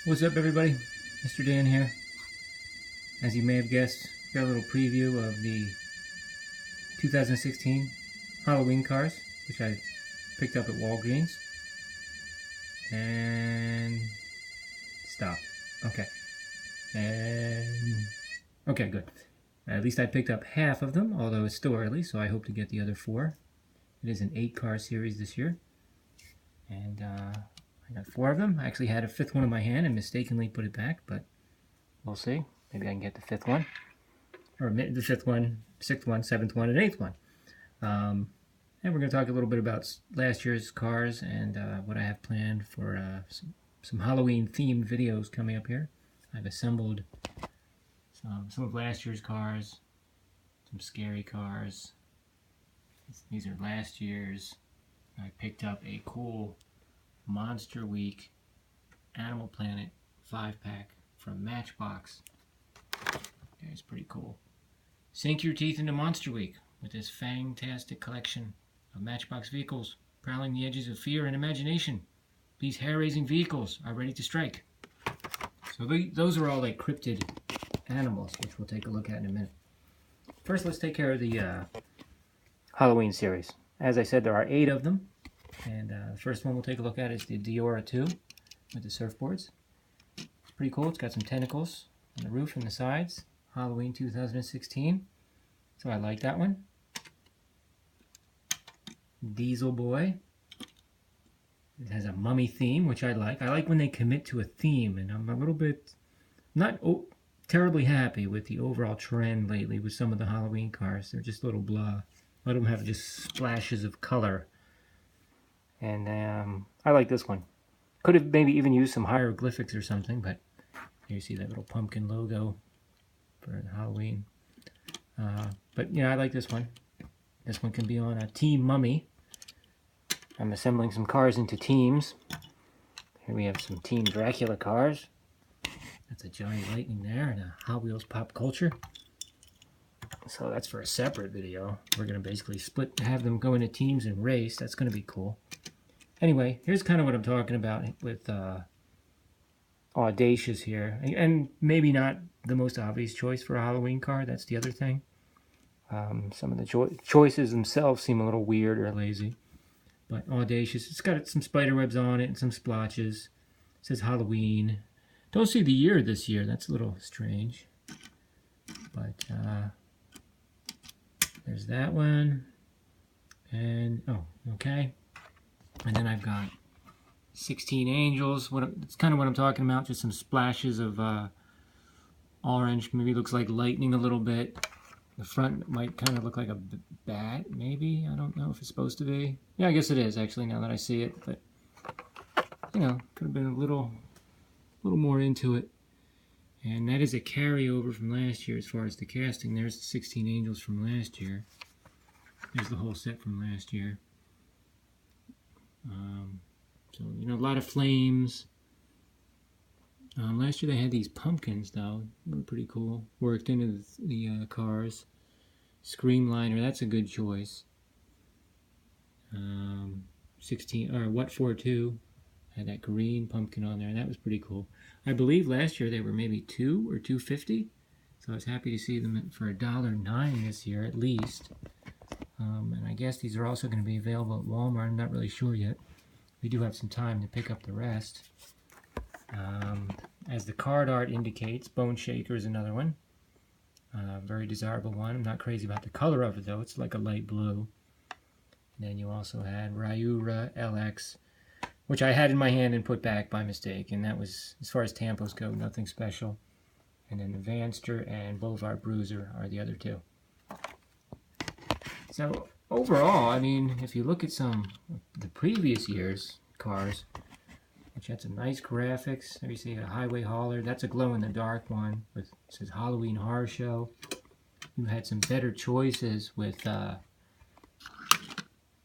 What's up, everybody? Mr. Dan here. As you may have guessed, got a little preview of the 2016 Halloween cars, which I picked up at Walgreens. And stop. Okay. And okay, good. At least I picked up half of them, although it's still early, so I hope to get the other 4. It is an 8-car series this year. And I got 4 of them. I actually had a 5th one in my hand and mistakenly put it back, but we'll see. Maybe I can get the 5th one. Or the 5th one, 6th one, 7th one, and 8th one. And we're going to talk a little bit about last year's cars and what I have planned for some Halloween-themed videos coming up here. I've assembled some of last year's cars, some scary cars. These are last year's. I picked up a cool Monster Week Animal Planet 5-pack from Matchbox. It's pretty cool. Sink your teeth into Monster Week with this fantastic collection of Matchbox vehicles prowling the edges of fear and imagination. These hair-raising vehicles are ready to strike. So those are all like cryptid animals, which we'll take a look at in a minute. First, let's take care of the Halloween series. As I said, there are 8 of them. And the first one we'll take a look at is the Diora 2 with the surfboards. It's pretty cool. It's got some tentacles on the roof and the sides. Halloween 2016. So I like that one. Diesel Boy. It has a mummy theme, which I like. I like when they commit to a theme, and I'm a little bit not terribly happy with the overall trend lately with some of the Halloween cars. They're just a little blah. Let them have just splashes of color. And I like this one. Could have maybe even used some hieroglyphics or something, but here you see that little pumpkin logo for Halloween. But yeah, I like this one. This one can be on a Team Mummy. I'm assembling some cars into teams. Here we have some Team Dracula cars. That's a Johnny Lightning there and a Hotwheels Pop Culture. So that's for a separate video. We're going to basically have them go into teams and race. That's going to be cool. Anyway, here's kind of what I'm talking about with Audacious here. And maybe not the most obvious choice for a Halloween car. That's the other thing. Some of the choices themselves seem a little weird or lazy. But Audacious, it's got some spider webs on it and some splotches. It says Halloween. Don't see the year this year. That's a little strange. But there's that one. And, oh, okay. And then I've got 16 Angels. It's kind of what I'm talking about. Just some splashes of orange. Maybe looks like lightning a little bit. The front might kind of look like a bat, maybe. I don't know if it's supposed to be. Yeah, I guess it is, actually, now that I see it. But, you know, could have been a little more into it. And that is a carryover from last year as far as the casting. There's the 16 Angels from last year. There's the whole set from last year. So, you know, a lot of flames. Last year they had these pumpkins, though. They were pretty cool. Worked into the cars. Screamliner, that's a good choice. 16, or What For 2 had that green pumpkin on there, and that was pretty cool. I believe last year they were maybe $2 or $2.50, so I was happy to see them for $1.09 this year at least. And I guess these are also going to be available at Walmart. I'm not really sure yet. We do have some time to pick up the rest. As the card art indicates, Bone Shaker is another one. Very desirable one. I'm not crazy about the color of it, though. It's like a light blue. And then you also had Ryura LX, which I had in my hand and put back by mistake. And that was, as far as tampos go, nothing special. And then the Vanster and Boulevard Bruiser are the other 2. So overall, I mean, if you look at some of the previous year's cars, which had some nice graphics. There you see a Highway Hauler. That's a glow-in-the-dark one. It says Halloween Horror Show. You had some better choices with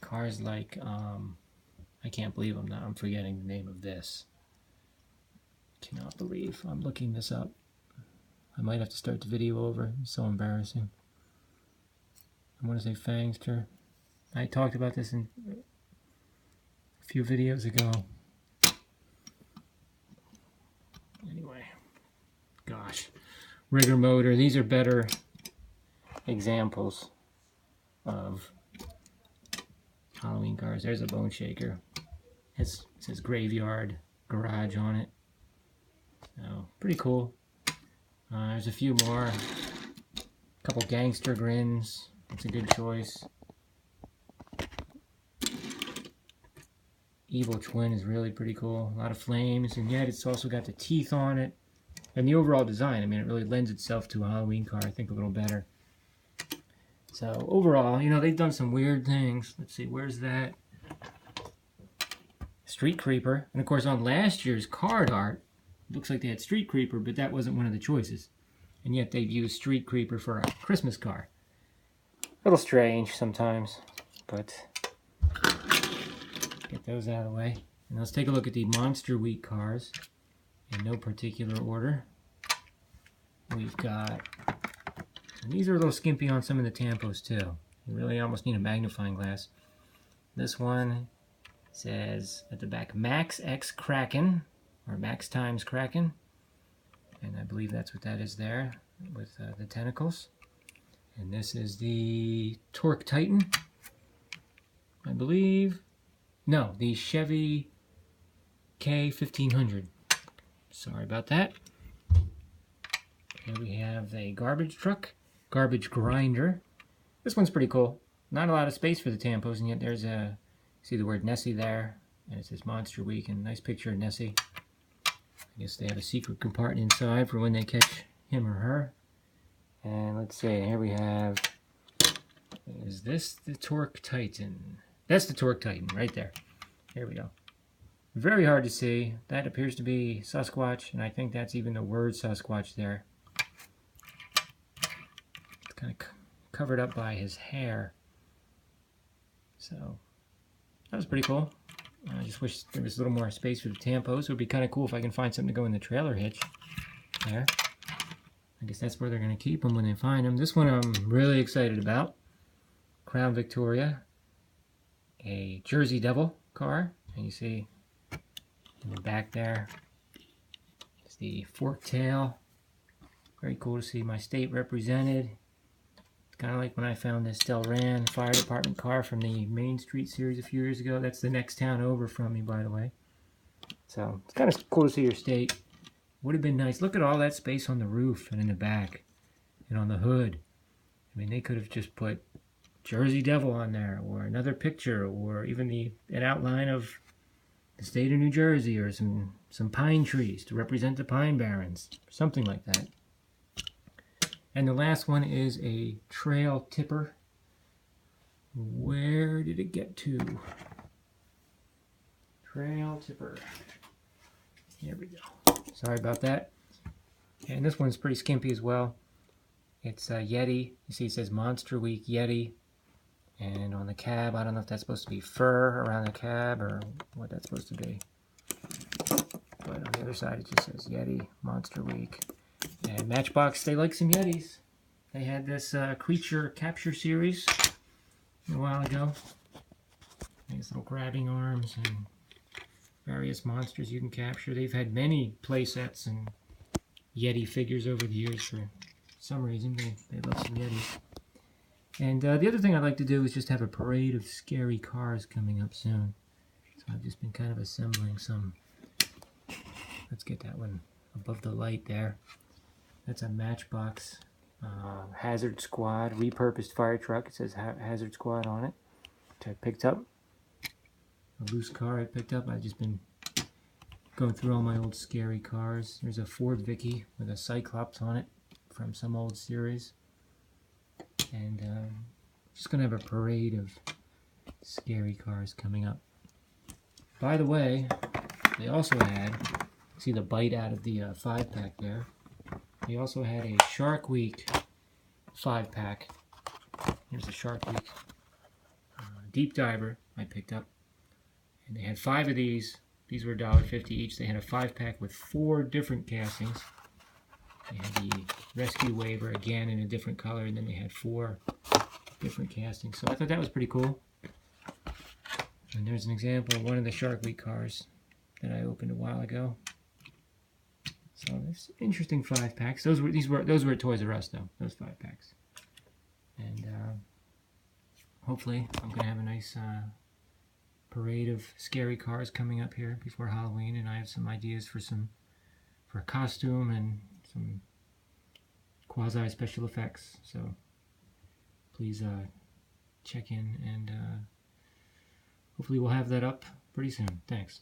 cars like, I can't believe I'm forgetting the name of this. Cannot believe I'm looking this up. I might have to start the video over. It's so embarrassing. I want to say Fangster. I talked about this in a few videos ago. rigger motor. These are better examples of Halloween cars. There's a bone shaker. It says Graveyard Garage on it. So, pretty cool. There's a few more. A couple Gangster Grins. That's a good choice. Evil Twin is really pretty cool. A lot of flames, and yet it's also got the teeth on it. And the overall design, I mean, it really lends itself to a Halloween car, I think, a little better. So, overall, you know, they've done some weird things. Let's see, where's that? Street Creeper. And, of course, on last year's card art, it looks like they had Street Creeper, but that wasn't one of the choices. And yet they've used Street Creeper for a Christmas car. A little strange sometimes, but get those out of the way. And let's take a look at the Monster Week cars in no particular order. We've got, and these are a little skimpy on some of the tampos too. You really almost need a magnifying glass. This one says at the back Max X Kraken, or Max times Kraken. And I believe that's what that is there with the tentacles. And this is the Torque Titan, I believe. No, the Chevy K1500. Sorry about that. Here we have a garbage truck, garbage grinder. This one's pretty cool. Not a lot of space for the tampos, and yet there's a, see the word Nessie there, and it says Monster Week, and a nice picture of Nessie. I guess they have a secret compartment inside for when they catch him or her. And let's see, here we have, is this the Torque Titan? That's the Torque Titan right there. Here we go. Very hard to see. That appears to be Sasquatch, and I think that's even the word Sasquatch there. It's kind of covered up by his hair. So, that was pretty cool. I just wish there was a little more space for the tampos. It would be kind of cool if I can find something to go in the trailer hitch. There. I guess that's where they're going to keep them when they find them. This one I'm really excited about. Crown Victoria. A Jersey Devil car. And you see in the back there, it's the fork tail. Very cool to see my state represented. It's kind of like when I found this Delran Fire Department car from the Main Street series a few years ago. That's the next town over from me, by the way. So it's kind of cool to see your state. Would have been nice. Look at all that space on the roof and in the back and on the hood. I mean, they could have just put Jersey Devil on there, or another picture, or even an outline of the state of New Jersey, or some pine trees to represent the Pine Barrens, something like that. And the last one is a trail tipper. Where did it get to? Trail tipper. Here we go. Sorry about that. And this one's pretty skimpy as well. It's a Yeti. You see it says Monster Week Yeti. And on the cab, I don't know if that's supposed to be fur around the cab or what that's supposed to be. But on the other side it just says Yeti, Monster Week. And Matchbox, they like some Yetis. They had this creature capture series a while ago. These little grabbing arms and various monsters you can capture. They've had many play sets and Yeti figures over the years for some reason. They love some Yetis. And the other thing I'd like to do is just have a parade of scary cars coming up soon. So I've just been kind of assembling some. Let's get that one above the light there. That's a Matchbox Hazard Squad repurposed fire truck. It says Hazard Squad on it, which I picked up. A loose car I picked up. I've just been going through all my old scary cars. There's a Ford Vicky with a Cyclops on it from some old series. And just going to have a parade of scary cars coming up. By the way, they also had, see the bite out of the 5-pack there. They also had a Shark Week 5-pack. Here's the Shark Week Deep Diver I picked up. And they had 5 of these. These were $1.50 each. They had a 5-pack with 4 different castings. They had the Rescue Waiver again in a different color, and then they had 4 different castings. So I thought that was pretty cool. And there's an example of one of the Shark Week cars that I opened a while ago. So there's interesting 5-packs. Those were at Toys R Us though. Those 5-packs. And hopefully I'm gonna have a nice parade of scary cars coming up here before Halloween, and I have some ideas for a costume and some quasi special effects. So please check in, and hopefully we'll have that up pretty soon. Thanks.